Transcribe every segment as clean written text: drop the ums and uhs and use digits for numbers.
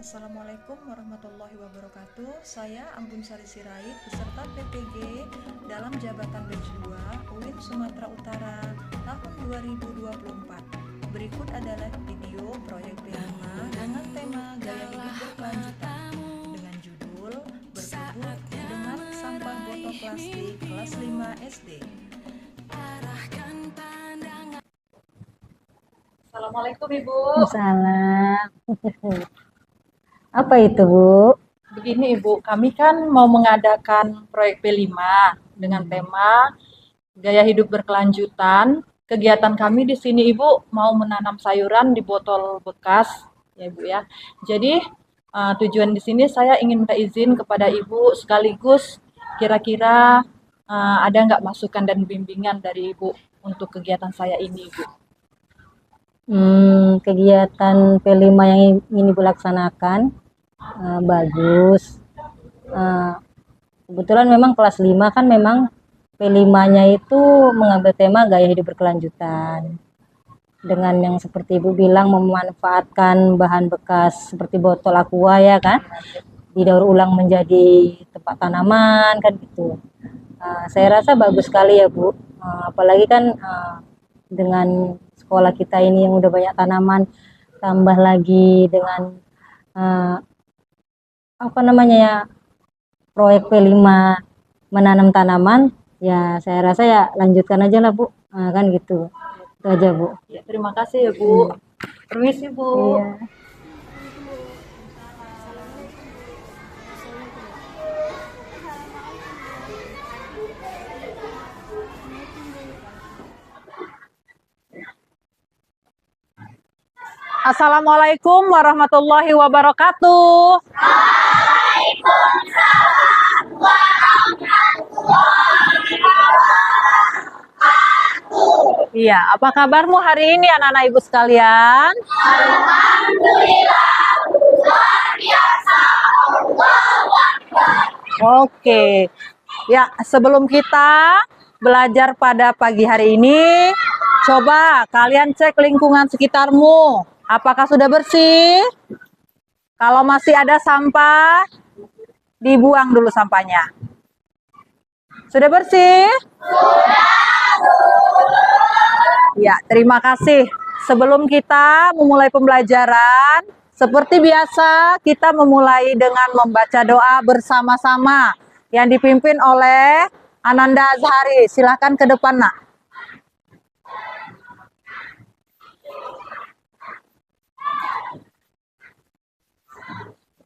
Assalamualaikum warahmatullahi wabarakatuh. Saya Ambun Sari Sirait, peserta PPG dalam jabatan Batch 2 UIN Sumatera Utara tahun 2024. Berikut adalah video proyek P5 dengan tema Gaya Hidup Berkelanjutan dengan judul Berkebun dengan Sampah Botol Plastik kelas 5 SD. Assalamualaikum Ibu. Salam. Apa itu, Bu? Begini Ibu, kami kan mau mengadakan proyek P5 dengan tema Gaya Hidup Berkelanjutan. Kegiatan kami di sini Ibu mau menanam sayuran di botol bekas, ya Ibu ya. Jadi tujuan di sini saya ingin minta izin kepada Ibu sekaligus kira-kira ada nggak masukan dan bimbingan dari Ibu untuk kegiatan saya ini Ibu? Kegiatan P5 yang ingin Ibu laksanakan bagus. Kebetulan memang kelas 5 kan memang P5-nya itu mengambil tema gaya hidup berkelanjutan. Dengan yang seperti Ibu bilang memanfaatkan bahan bekas seperti botol aqua ya kan, didaur ulang menjadi tempat tanaman kan gitu. Saya rasa bagus sekali ya Bu, apalagi kan dengan sekolah kita ini yang udah banyak tanaman, tambah lagi dengan proyek P5 menanam tanaman, ya saya rasa ya lanjutkan aja lah Bu, kan gitu. Itu aja Bu. Ya, terima kasih ya Bu. Permisi Bu. Iya. Assalamualaikum warahmatullahi wabarakatuh. Waalaikumsalam warahmatullahi wabarakatuh. Iya, apa kabarmu hari ini anak-anak Ibu sekalian? Alhamdulillah, luar biasa. Oke. Ya, sebelum kita belajar pada pagi hari ini, coba kalian cek lingkungan sekitarmu. Apakah sudah bersih? Kalau masih ada sampah, dibuang dulu sampahnya. Sudah bersih? Ya, terima kasih. Sebelum kita memulai pembelajaran, seperti biasa kita memulai dengan membaca doa bersama-sama yang dipimpin oleh Ananda Azhari. Silahkan ke depan, Nak.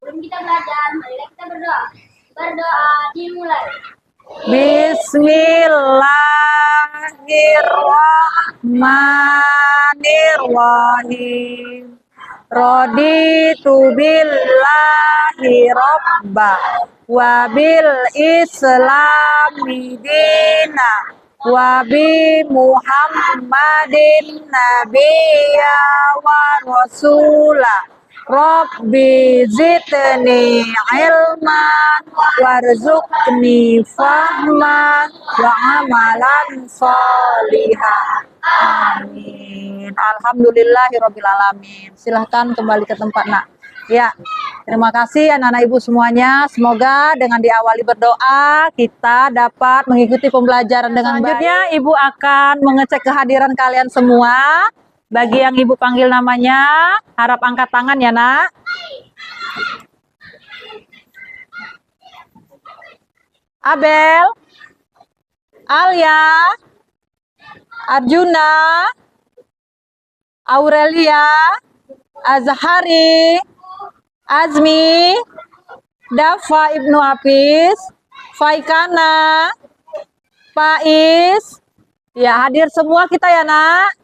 Sebelum kita belajar, marilah kita berdoa. Berdoa dimulai. Bismillahirrahmanirrahim. Raditu billahi robba wa bil islami dina wa bi muhammadin nabiyya wa rasulah. Rabbi zidni ilman warzuqni fahman wa amalan sholihah. Amin. Alhamdulillahirabbil alamin. Silahkan kembali ke tempat, Nak. Ya, terima kasih anak-anak Ibu semuanya. Semoga dengan diawali berdoa kita dapat mengikuti pembelajaran dengan baik. Selanjutnya Ibu akan mengecek kehadiran kalian semua. Bagi yang Ibu panggil namanya, harap angkat tangan ya, Nak. Abel, Alia, Arjuna, Aurelia, Azhari, Azmi, Dafa Ibnu Hafiz, Faikana, Faiz. Ya, hadir semua kita ya, Nak.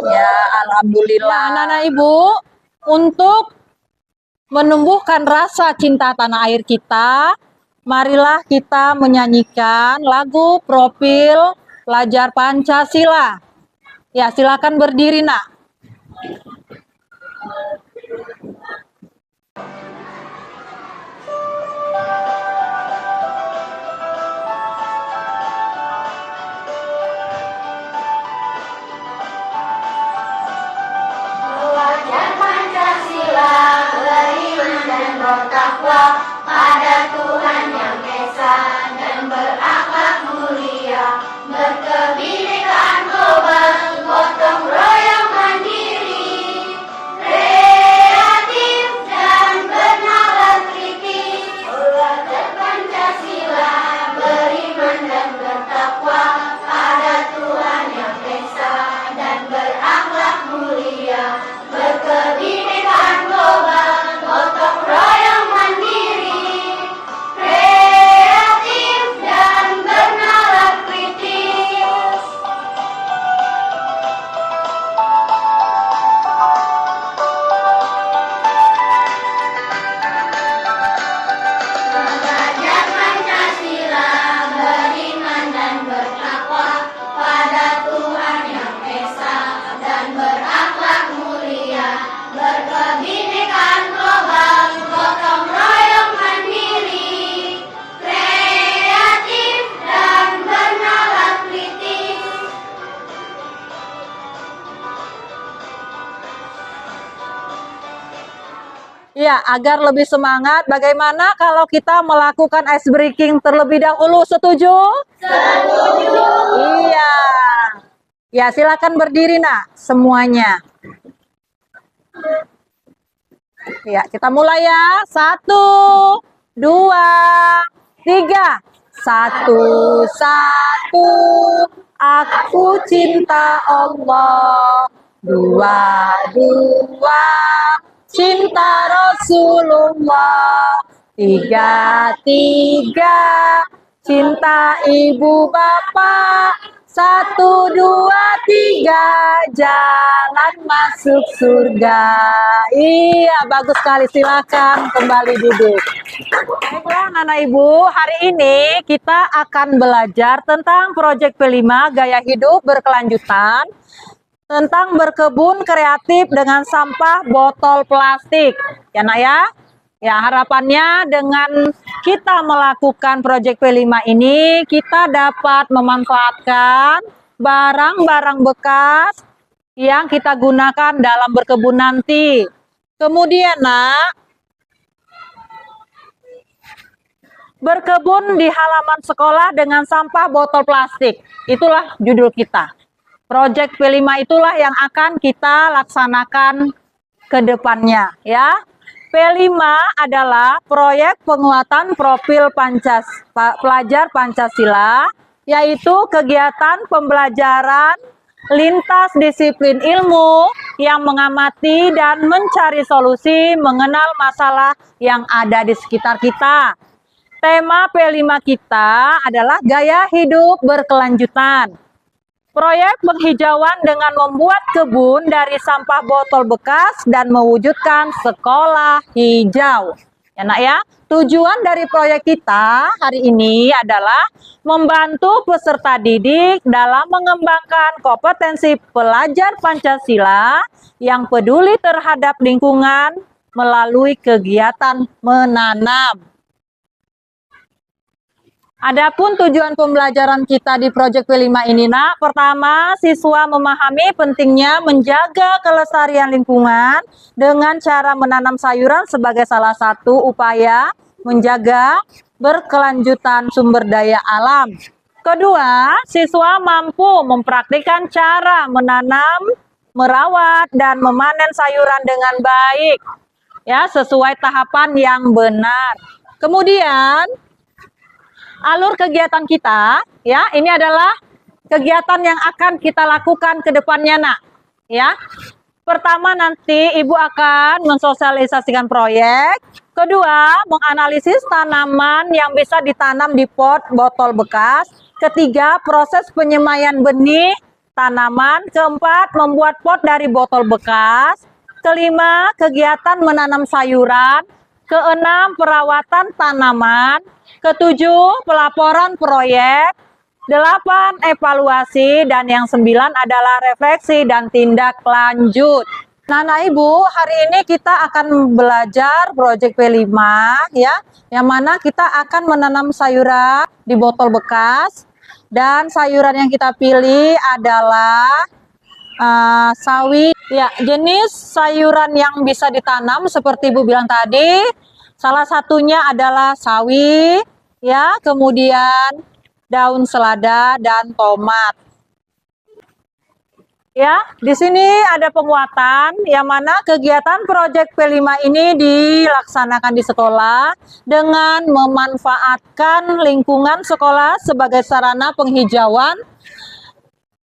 Ya, alhamdulillah. Anak-anak Ibu, untuk menumbuhkan rasa cinta tanah air kita, marilah kita menyanyikan lagu profil pelajar Pancasila. Ya, silakan berdiri, Nak. Pelajar Pancasila. pada Tuhan yang esa dan berakhlak mulia, berkebinekaan global, gotong royong mandiri, kreatif dan bernalar kritis, belajar Pancasila, beriman dan bertakwa pada Tuhan yang esa dan berakhlak mulia, berkebinekaan global, gotong royong mandiri, kreatif dan bernalar kritis. Belajar Pancasila, beriman dan bertakwa pada Tuhan yang esa dan berakhlak mulia, berkebinekaan global, gotong royong mandiri, kreatif dan bernalar kritis. Ya, agar lebih semangat, bagaimana kalau kita melakukan ice breaking terlebih dahulu? Setuju? Setuju. Iya. Ya, silakan berdiri, Nak, semuanya. Ya, kita mulai ya. 1, 2, 3. 1, 1, aku cinta Allah. 2, 2, cinta Rasulullah. 3, 3, cinta ibu bapak. 1, 2, 3, jalan masuk surga. Iya, bagus sekali. Silakan kembali duduk. Baiklah, Nana Ibu, hari ini kita akan belajar tentang proyek P5 Gaya Hidup Berkelanjutan, tentang berkebun kreatif dengan sampah botol plastik. Ya, Nak ya? Ya, harapannya dengan kita melakukan proyek P5 ini, kita dapat memanfaatkan barang-barang bekas yang kita gunakan dalam berkebun nanti. Kemudian, Nak, berkebun di halaman sekolah dengan sampah botol plastik. Itulah judul kita. Proyek P5 itulah yang akan kita laksanakan ke depannya, ya. P5 adalah proyek penguatan profil pelajar Pancasila, yaitu kegiatan pembelajaran lintas disiplin ilmu yang mengamati dan mencari solusi mengenal masalah yang ada di sekitar kita. Tema P5 kita adalah gaya hidup berkelanjutan. Proyek penghijauan dengan membuat kebun dari sampah botol bekas dan mewujudkan sekolah hijau. Ya, Nak ya, tujuan dari proyek kita hari ini adalah membantu peserta didik dalam mengembangkan kompetensi pelajar Pancasila yang peduli terhadap lingkungan melalui kegiatan menanam. Adapun tujuan pembelajaran kita di proyek P5 ini, Nak, pertama, siswa memahami pentingnya menjaga kelestarian lingkungan dengan cara menanam sayuran sebagai salah satu upaya menjaga berkelanjutan sumber daya alam. Kedua, siswa mampu mempraktikkan cara menanam, merawat, dan memanen sayuran dengan baik, ya, sesuai tahapan yang benar. Kemudian, alur kegiatan kita, ya, ini adalah kegiatan yang akan kita lakukan ke depannya, Nak. Ya, pertama nanti Ibu akan mensosialisasikan proyek. Kedua, menganalisis tanaman yang bisa ditanam di pot botol bekas. Ketiga, proses penyemaian benih tanaman. Keempat, membuat pot dari botol bekas. Kelima, kegiatan menanam sayuran. Keenam, perawatan tanaman. Ketujuh, pelaporan proyek. 8, evaluasi. Dan yang 9 adalah refleksi dan tindak lanjut. Nah, Ibu, hari ini kita akan belajar proyek P5, ya, yang mana kita akan menanam sayuran di botol bekas. Dan sayuran yang kita pilih adalah sawi. Ya, jenis sayuran yang bisa ditanam seperti Ibu bilang tadi, Salah satunya adalah sawi, ya, kemudian daun selada dan tomat. Ya, di sini ada penguatan yang mana kegiatan proyek P5 ini dilaksanakan di sekolah dengan memanfaatkan lingkungan sekolah sebagai sarana penghijauan.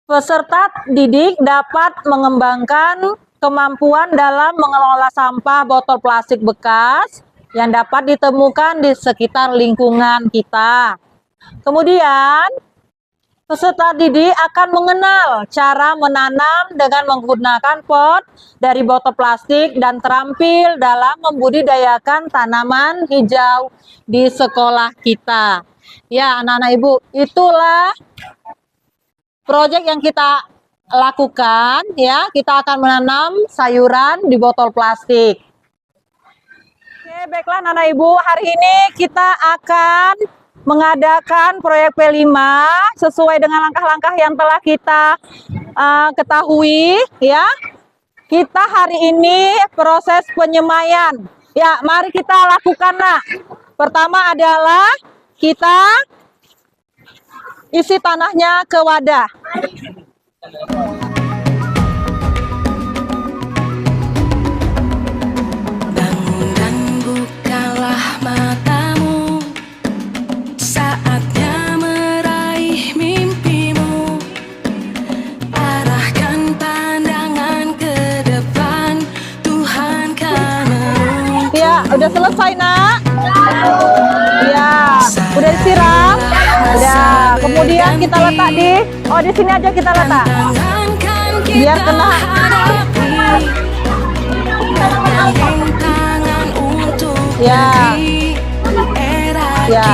Peserta didik dapat mengembangkan kemampuan dalam mengelola sampah botol plastik bekas yang dapat ditemukan di sekitar lingkungan kita. Kemudian, peserta didik akan mengenal cara menanam dengan menggunakan pot dari botol plastik dan terampil dalam membudidayakan tanaman hijau di sekolah kita. Ya, anak-anak Ibu, itulah proyek yang kita lakukan, ya. Kita akan menanam sayuran di botol plastik. Oke, baiklah anak-anak Ibu, hari ini kita akan mengadakan proyek P5 sesuai dengan langkah-langkah yang telah kita ketahui, ya. Kita hari ini proses penyemaian. Ya, mari kita lakukan, Nak. Pertama adalah kita isi tanahnya ke wadah. Bangun dan bukalah matamu, saatnya meraih mimpimu. Arahkan pandangan ke depan, Tuhan kan menuntun. Ya, udah selesai, Nak. Ya, udah disiram. Udah, kemudian kita letak di sini aja kita letak. Biar kena. Ya. Ya.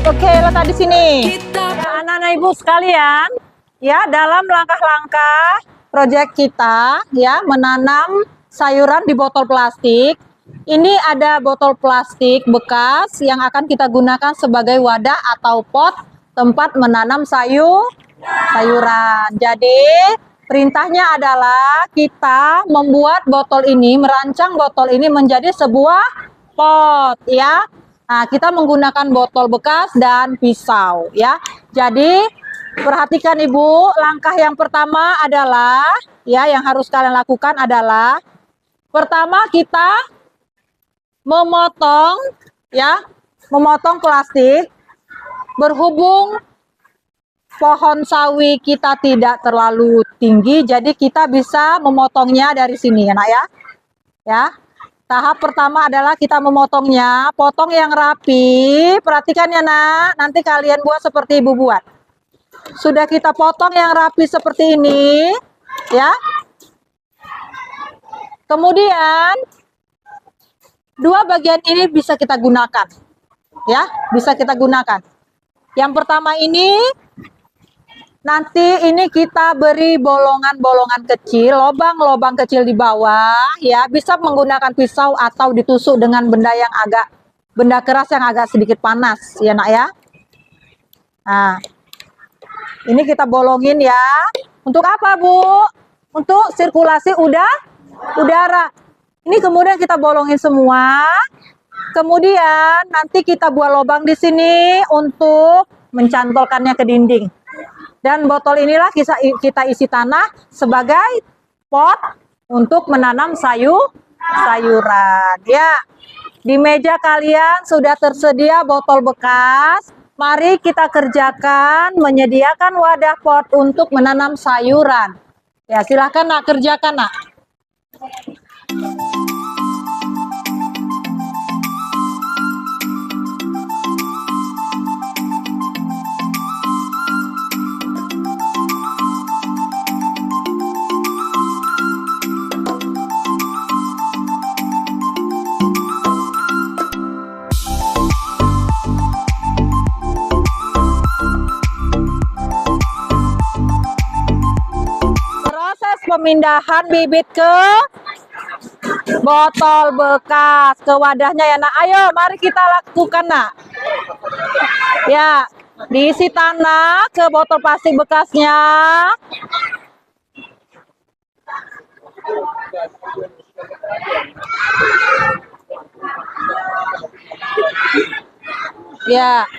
Oke, letak di sini. Ya, anak-anak Ibu sekalian, ya, dalam langkah-langkah proyek kita, ya, menanam sayuran di botol plastik. Ini ada botol plastik bekas yang akan kita gunakan sebagai wadah atau pot tempat menanam sayuran. Jadi, perintahnya adalah kita membuat botol ini, merancang botol ini menjadi sebuah pot, ya. Nah, kita menggunakan botol bekas dan pisau, ya. Jadi, perhatikan Ibu, langkah yang pertama adalah, ya, yang harus kalian lakukan adalah, pertama kita memotong, ya, memotong plastik. Berhubung pohon sawi kita tidak terlalu tinggi, jadi kita bisa memotongnya dari sini, ya, Nak, ya. Ya. Tahap pertama adalah kita memotongnya, potong yang rapi. Perhatikan ya, Nak, nanti kalian buat seperti Ibu buat. Sudah kita potong yang rapi seperti ini, ya. Kemudian dua bagian ini bisa kita gunakan, ya, bisa kita gunakan. Yang pertama ini, nanti ini kita beri bolongan-bolongan kecil, lubang-lubang kecil di bawah, ya, bisa menggunakan pisau atau ditusuk dengan benda keras yang agak sedikit panas, ya, Nak, ya. Nah, ini kita bolongin, ya. Untuk apa, Bu? Untuk sirkulasi udara. Ini kemudian kita bolongin semua. Kemudian nanti kita buat lubang di sini untuk mencantolkannya ke dinding. Dan botol inilah kita isi tanah sebagai pot untuk menanam sayuran. Ya, di meja kalian sudah tersedia botol bekas. Mari kita kerjakan menyediakan wadah pot untuk menanam sayuran. Ya, silahkan, Nak, kerjakan, Nak. Proses pemindahan bibit ke botol bekas ke wadahnya, ya, Nak. Ayo, mari kita lakukan, Nak. Ya, diisi tanah ke botol plastik bekasnya. Ya.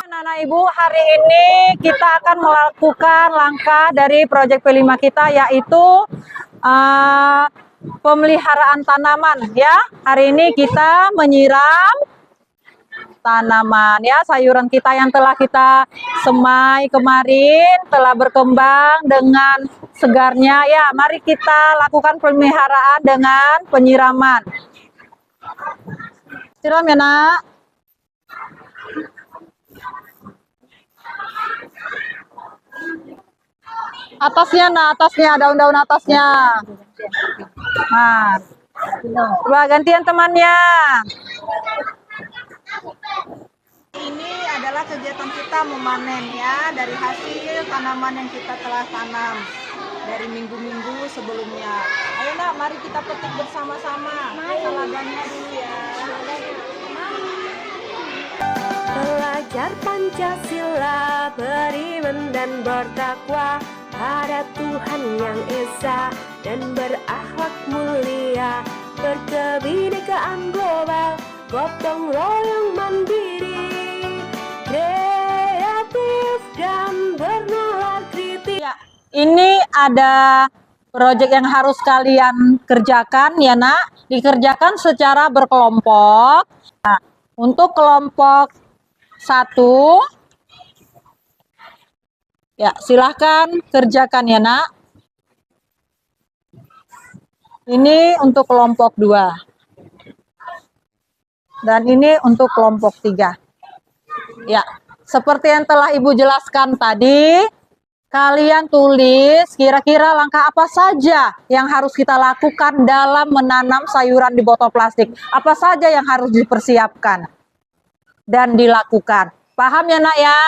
Anak-anak Ibu, hari ini kita akan melakukan langkah dari proyek P5 kita, yaitu pemeliharaan tanaman ya. Hari ini kita menyiram tanaman ya, sayuran kita yang telah kita semai kemarin telah berkembang dengan segarnya ya. Mari kita lakukan pemeliharaan dengan penyiraman. Siram ya, Nak. Atasnya, nah, atasnya, daun-daun atasnya. Nah, coba gantian temannya. Ini adalah kegiatan kita memanen ya dari hasil tanaman yang kita telah tanam dari minggu-minggu sebelumnya. Ayo Nak, mari kita petik bersama-sama. Saladanya dulu ya. Belajar Pancasila, beriman dan bertakwa pada Tuhan yang Esa dan berakhlak mulia, berkebinekaan global, gotong royong mandiri, kreatif dan bernalar kritis. Ya, ini ada proyek yang harus kalian kerjakan ya, Nak. Dikerjakan secara berkelompok. Nah, untuk kelompok 1, ya, silahkan kerjakan ya, Nak. Ini untuk kelompok 2. Dan ini untuk kelompok 3. Ya, seperti yang telah Ibu jelaskan tadi, kalian tulis kira-kira langkah apa saja yang harus kita lakukan dalam menanam sayuran di botol plastik. Apa saja yang harus dipersiapkan dan dilakukan. Paham ya, Nak ya?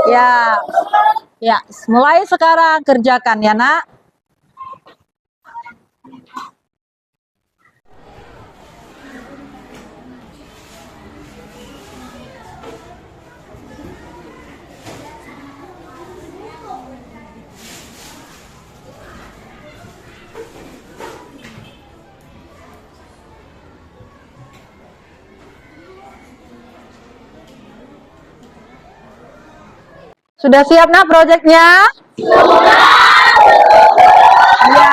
Ya. Ya, mulai sekarang kerjakan ya, Nak. Sudah siap, Nak, proyeknya? Ya.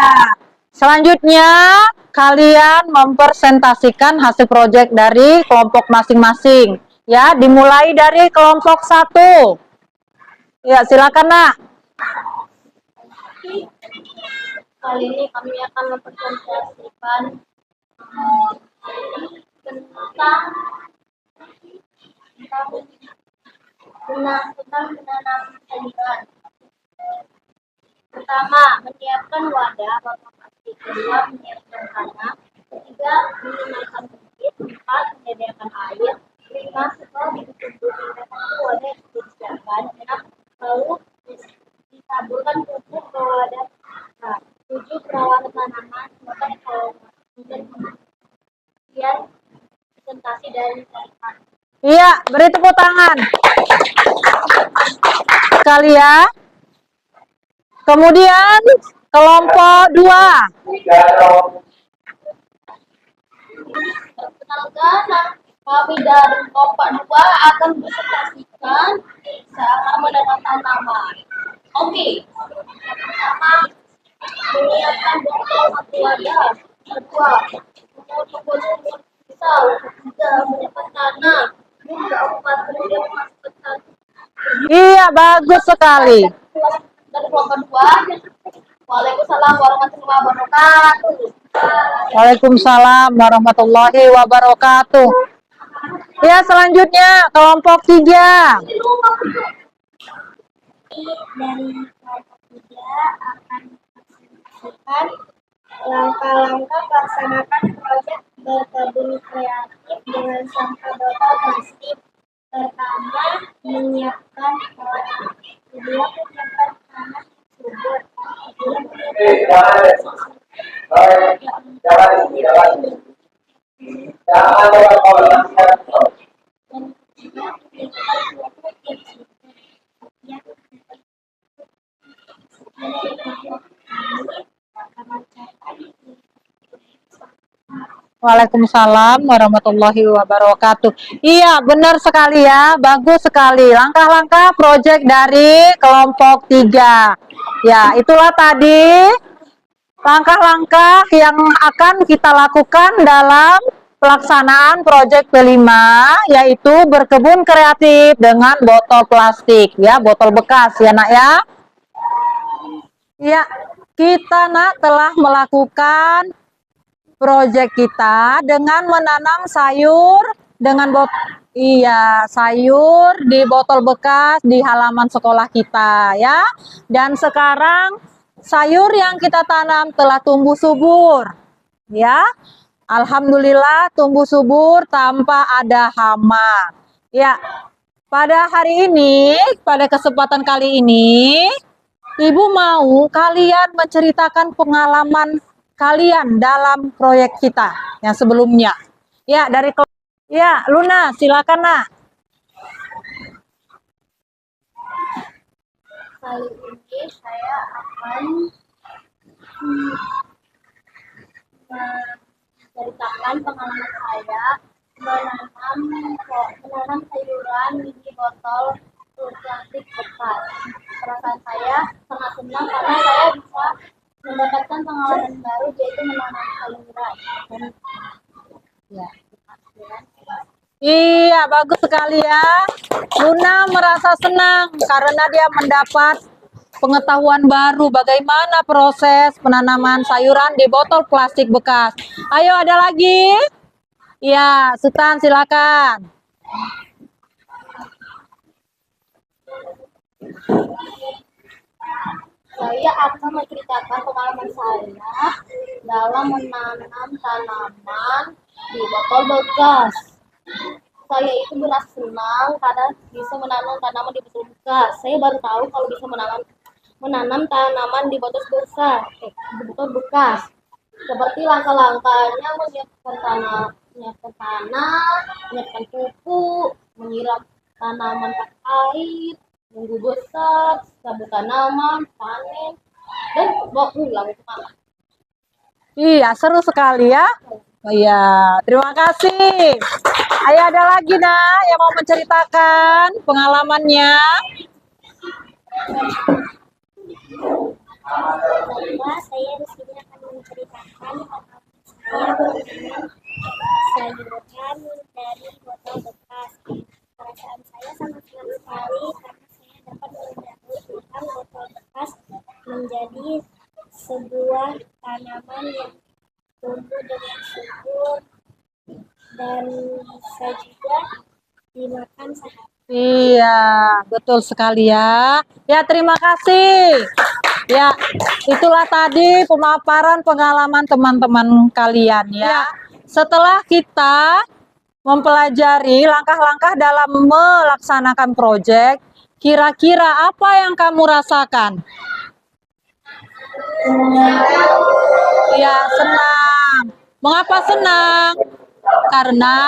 Selanjutnya, kalian mempresentasikan hasil proyek dari kelompok masing-masing. Ya, dimulai dari kelompok 1. Ya, silakan, Nak. Kali ini kami akan mempresentasikan tentang menanam sayuran. Pertama, menyiapkan wadah botol plastik. Kedua, menyiapkan tanah. Ketiga, minimalkan bibit. 4, menyediakan air. 5, setelah ditutup wadah yang disediakan. 6, lalu ditaburkan pupuk ke wadah. 7, perawatan tanaman. 8, kemudian presentasi dari tanaman. Iya, beri tepuk tangan. Sekali ya. Kemudian kelompok 2. Perkenalkan, kami dari kelompok 2 akan presentasikan cara menanam tanaman. Oke. Pertama, menyiapkan botol satu wadah. Kedua, memotong botol pisau. Ketiga, menyiapkan tanah. Keempat, kemudian memasukkan tanah. Iya, bagus sekali. Dari kelompok 2. Waalaikumsalam warahmatullahi wabarakatuh. Waalaikumsalam warahmatullahi wabarakatuh. Ya, selanjutnya kelompok 3. dari kelompok 3 akan mempresentasikan langkah-langkah melaksanakan proyek berkebun kreatif dengan sampah botol plastik. Pertama, menyiapkan tanah. Kedua, menyiapkan tanah yang subur. Ketiga, menyiapkan Waalaikumsalam warahmatullahi wabarakatuh. Iya, benar sekali ya. Bagus sekali. Langkah-langkah proyek dari kelompok 3. Ya, itulah tadi langkah-langkah yang akan kita lakukan dalam pelaksanaan proyek P5, yaitu berkebun kreatif dengan botol plastik, ya, botol bekas ya Nak ya. Ya, kita Nak telah melakukan proyek kita dengan menanam sayur dengan sayur di botol bekas di halaman sekolah kita ya. Dan sekarang sayur yang kita tanam telah tumbuh subur ya. Alhamdulillah tumbuh subur tanpa ada hama. Ya, pada hari ini, pada kesempatan kali ini, Ibu mau kalian menceritakan pengalaman kalian dalam proyek kita yang sebelumnya. Ya, Luna, silakan Nak. Kali ini saya akan menceritakan pengalaman saya menanam sayuran di botol plastik bekas. Perasaan saya sangat senang karena saya bisa mendapatkan pengalaman baru, yaitu menanam sayuran. Iya, bagus sekali ya. Luna merasa senang karena dia mendapat pengetahuan baru bagaimana proses penanaman sayuran di botol plastik bekas. Ayo, ada lagi? Ya, Sultan silakan. Saya akan menceritakan pengalaman saya dalam menanam tanaman di botol bekas. Saya itu merasa senang karena bisa menanam tanaman di botol bekas. Saya baru tahu kalau bisa menanam tanaman di botol bekas. Seperti langkah-langkahnya menyiapkan tanah, menyiapkan pupuk, menyiram tanaman pakai air, nunggu besar, sabut tanaman, panen, dan bawa pulang ke rumah. Iya, seru sekali ya. Oh iya, terima kasih. Ayo, ada lagi Nak yang mau menceritakan pengalamannya. Saya di sini akan menceritakan pengalaman saya menanam sayuran dari botol bekas. Perasaan saya sangat senang sekali karena saya dapat mengubah botol bekas menjadi sebuah tanaman yang tumbuh dengan subur dan bisa juga dimakan sehari. Iya, betul sekali ya. Ya, terima kasih. Ya, itulah tadi pemaparan pengalaman teman-teman kalian ya. Setelah kita mempelajari langkah-langkah dalam melaksanakan proyek, kira-kira apa yang kamu rasakan? Ya, senang. Mengapa senang? Karena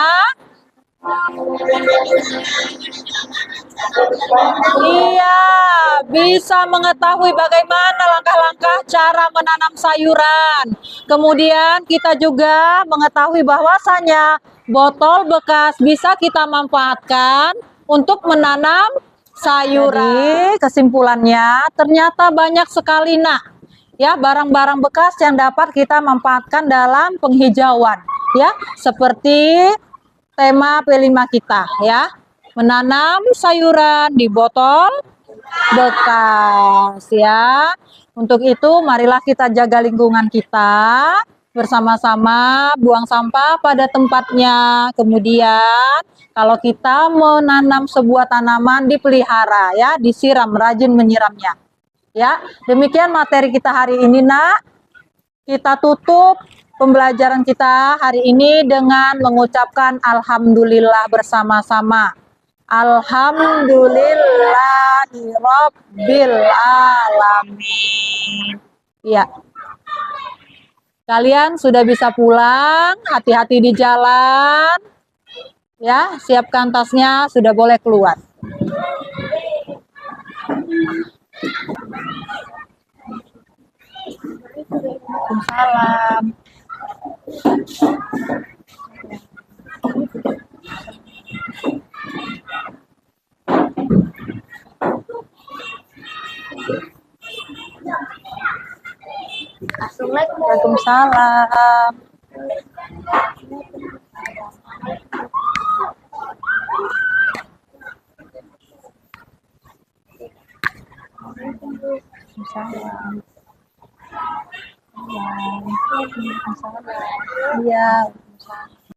bisa mengetahui bagaimana langkah-langkah cara menanam sayuran. Kemudian kita juga mengetahui bahwasanya botol bekas bisa kita manfaatkan untuk menanam sayuran. Jadi, kesimpulannya ternyata banyak sekali ya barang-barang bekas yang dapat kita manfaatkan dalam penghijauan ya, seperti tema P5 kita ya, menanam sayuran di botol bekas ya. Untuk itu marilah kita jaga lingkungan kita bersama-sama buang sampah pada tempatnya. Kemudian kalau kita menanam sebuah tanaman dipelihara ya, disiram, rajin menyiramnya. Ya, demikian materi kita hari ini, Nak. Kita tutup pembelajaran kita hari ini dengan mengucapkan alhamdulillah bersama-sama. Alhamdulillahirabbil alamin. Ya. Kalian sudah bisa pulang, hati-hati di jalan. Ya, siapkan tasnya, sudah boleh keluar. Waalaikumsalam. Assalamualaikum. Waalaikumsalam. Waalaikumsalam. Iya. Waalaikumsalam.